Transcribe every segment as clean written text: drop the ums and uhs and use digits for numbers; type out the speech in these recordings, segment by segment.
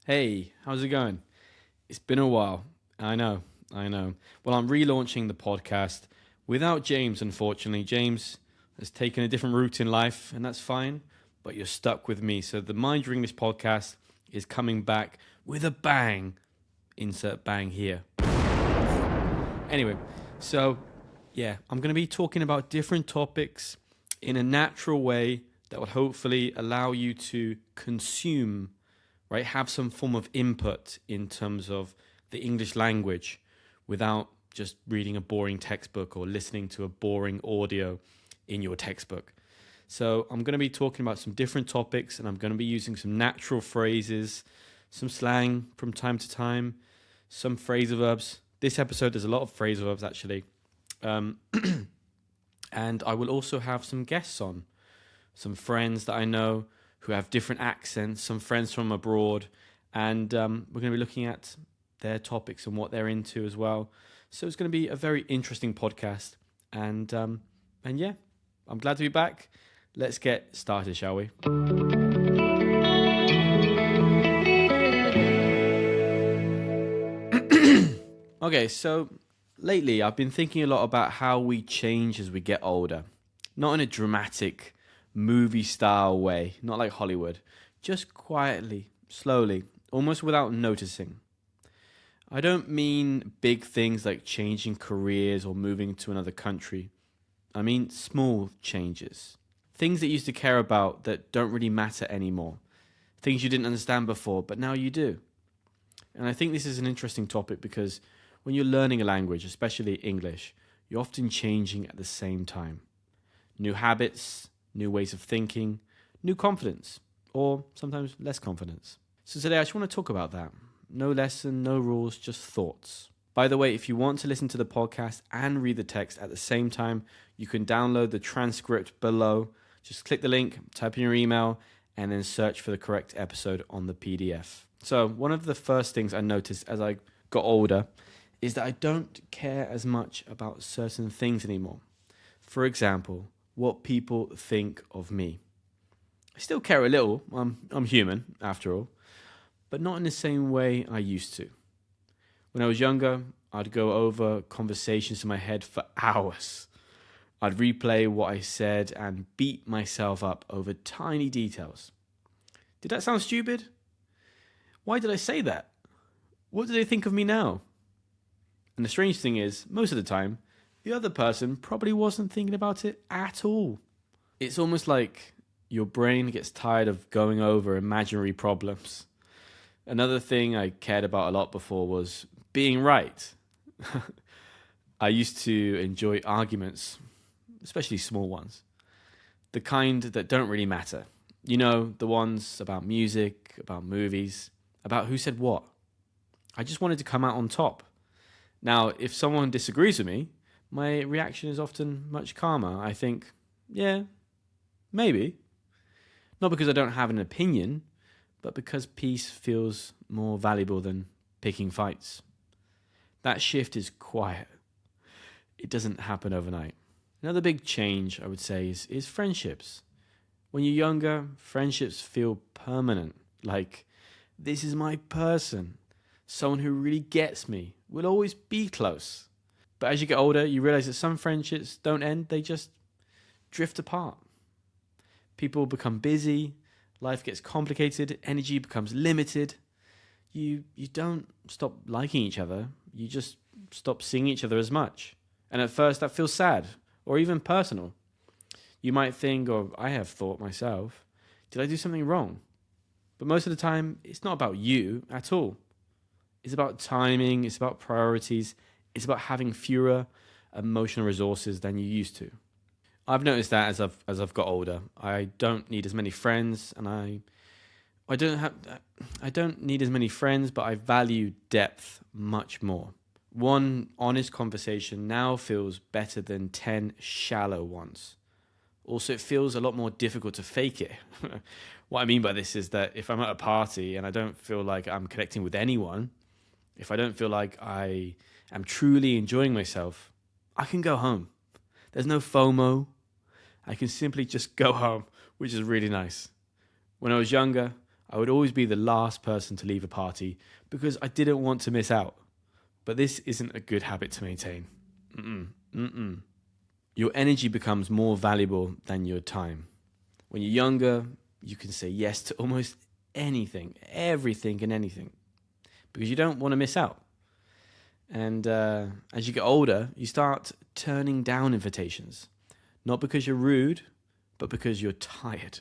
Hey, how's it going? It's been a while. I know. Well, I'm relaunching the podcast without James, unfortunately. James has taken a different route in life, and that's fine, but you're stuck with me. So the Mind Your English podcast is coming back with a bang. Insert bang here. Anyway, so yeah, I'm going to be talking about different topics in a natural way that would hopefully allow you to consume, right? Have some form of input in terms of the English language without just reading a boring textbook or listening to a boring audio in your textbook. So, I'm going to be talking about some different topics and I'm going to be using some natural phrases, some slang from time to time, some phrasal verbs. This episode, there's a lot of phrasal verbs actually. Um, and I will also have some guests on, some friends that I know who have different accents, some friends from abroad, and we're going to be looking at their topics and what they're into as well. So it's going to be a very interesting podcast, and yeah, I'm glad to be back. Let's get started, shall we? Okay, so lately I've been thinking a lot about how we change as we get older. Not in a dramatic movie style way, not like Hollywood, just quietly, slowly, almost without noticing. I don't mean big things like changing careers or moving to another country. I mean small changes. Things that you used to care about that don't really matter anymore. Things you didn't understand before, but now you do. And I think this is an interesting topic because when you're learning a language, especially English, you're often changing at the same time. New habits, new ways of thinking, new confidence, or sometimes less confidence. So today I just want to talk about that. No lesson, no rules, just thoughts. By the way, if you want to listen to the podcast and read the text at the same time, you can download the transcript below. Just click the link, type in your email, and then search for the correct episode on the PDF. So one of the first things I noticed as I got older is that I don't care as much about certain things anymore. For example, what people think of me. I still care a little. I'm human, after all, but not in the same way I used to. When I was younger, I'd go over conversations in my head for hours. I'd replay what I said and beat myself up over tiny details. Did that sound stupid? Why did I say that? What do they think of me now? And the strange thing is, most of the time, the other person probably wasn't thinking about it at all. It's almost like your brain gets tired of going over imaginary problems. Another thing I cared about a lot before was being right. I used to enjoy arguments, especially small ones, the kind that don't really matter. You know, the ones about music, about movies, about who said what. I just wanted to come out on top. Now, if someone disagrees with me, my reaction is often much calmer. I think, yeah, maybe. Not because I don't have an opinion, but because peace feels more valuable than picking fights. That shift is quiet. It doesn't happen overnight. Another big change, I would say, is friendships. When you're younger, friendships feel permanent. Like, this is my person. Someone who really gets me will always be close. But as you get older, you realize that some friendships don't end, they just drift apart. People become busy, life gets complicated, energy becomes limited. You don't stop liking each other, you just stop seeing each other as much. And at first that feels sad or even personal. You might think, or I have thought myself, did I do something wrong? But most of the time, it's not about you at all. It's about timing, it's about priorities, it's about having fewer emotional resources than you used to. I've noticed that as I've got older. I don't need as many friends and I don't need as many friends, but I value depth much more. One honest conversation now feels better than 10 shallow ones. Also, it feels a lot more difficult to fake it. What I mean by this is that if I'm at a party and I don't feel like I'm connecting with anyone, if I don't feel like I am truly enjoying myself, I can go home. There's no FOMO. I can simply just go home, which is really nice. When I was younger, I would always be the last person to leave a party because I didn't want to miss out. But this isn't a good habit to maintain. Your energy becomes more valuable than your time. When you're younger, you can say yes to almost anything, everything and anything, because you don't want to miss out. And as you get older, you start turning down invitations, not because you're rude, but because you're tired.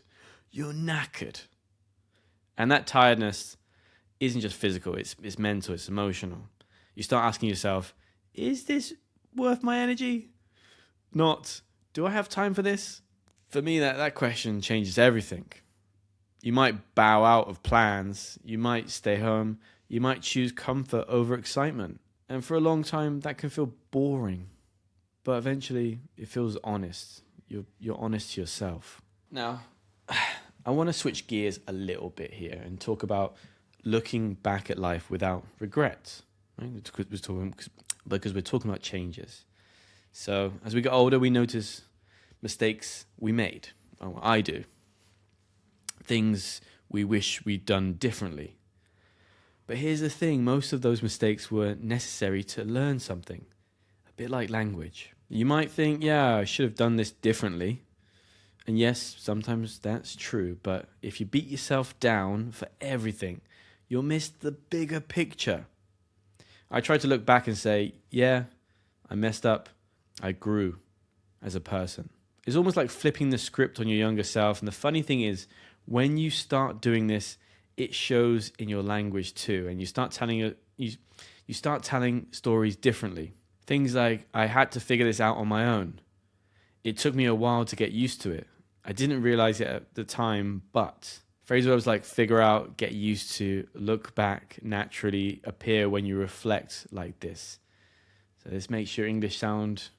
You're knackered. And that tiredness isn't just physical, it's mental, it's emotional. You start asking yourself, is this worth my energy? Not, do I have time for this? For me, that question changes everything. You might bow out of plans, you might stay home, you might choose comfort over excitement. And for a long time, that can feel boring. But eventually, it feels honest. You're honest to yourself. Now, I want to switch gears a little bit here and talk about looking back at life without regret. Right? Because we're talking about changes. So as we get older, we notice mistakes we made. Oh, I do. Things we wish we'd done differently. But here's the thing, most of those mistakes were necessary to learn something. A bit like language. You might think, yeah, I should have done this differently. And yes, sometimes that's true. But if you beat yourself down for everything, you'll miss the bigger picture. I try to look back and say, yeah, I messed up. I grew as a person. It's almost like flipping the script on your younger self. And the funny thing is, when you start doing this, it shows in your language too. And you start telling you start telling stories differently. Things like, I had to figure this out on my own. It took me a while to get used to it. I didn't realize it at the time, but phrasal verbs like figure out, get used to, look back, naturally appear when you reflect like this. So this makes your English sound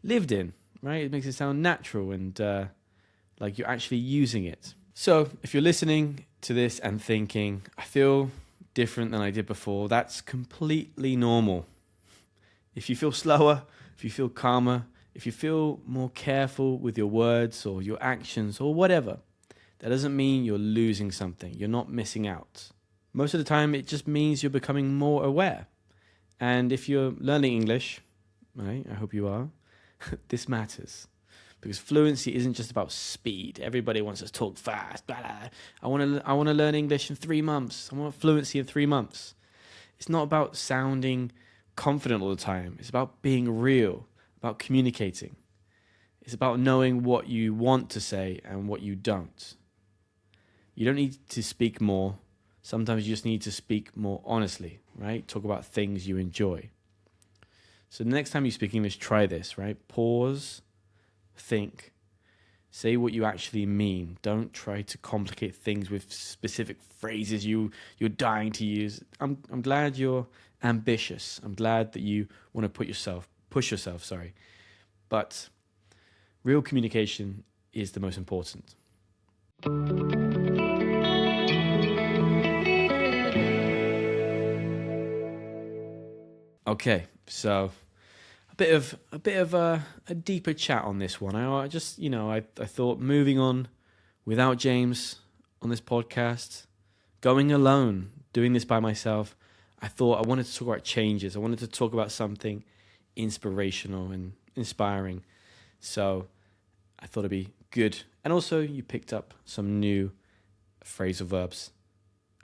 lived in, right? It makes it sound natural and like you're actually using it. So if you're listening to this and thinking, I feel different than I did before, that's completely normal. If you feel slower, if you feel calmer, if you feel more careful with your words or your actions or whatever, that doesn't mean you're losing something. You're not missing out. Most of the time, it just means you're becoming more aware. And if you're learning English, right, I hope you are, this matters. Because fluency isn't just about speed. Everybody wants to talk fast. Blah, blah. I want to learn English in 3 months. I want fluency in 3 months. It's not about sounding confident all the time. It's about being real, about communicating. It's about knowing what you want to say and what you don't. You don't need to speak more. Sometimes you just need to speak more honestly, right? Talk about things you enjoy. So the next time you speak English, try this, right? Pause, think, say what you actually mean. Don't try to complicate things with specific phrases you're dying to use. I'm glad you're ambitious. I'm glad that you want to push yourself. But real communication is the most important. Okay, so a bit of a deeper chat on this one. I just, I thought moving on without James on this podcast, going alone, doing this by myself, I thought I wanted to talk about changes. I wanted to talk about something inspirational and inspiring. So I thought it'd be good. And also you picked up some new phrasal verbs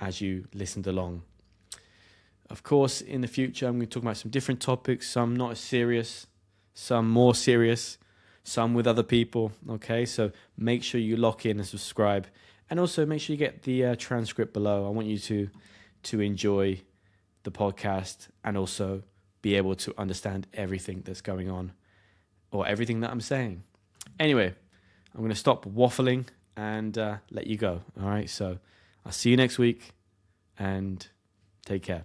as you listened along. Of course, in the future, I'm going to talk about some different topics, some not as serious, some more serious, some with other people, okay? So make sure you lock in and subscribe. And also make sure you get the transcript below. I want you to enjoy the podcast and also be able to understand everything that's going on or everything that I'm saying. Anyway, I'm going to stop waffling and let you go, all right? So I'll see you next week and take care.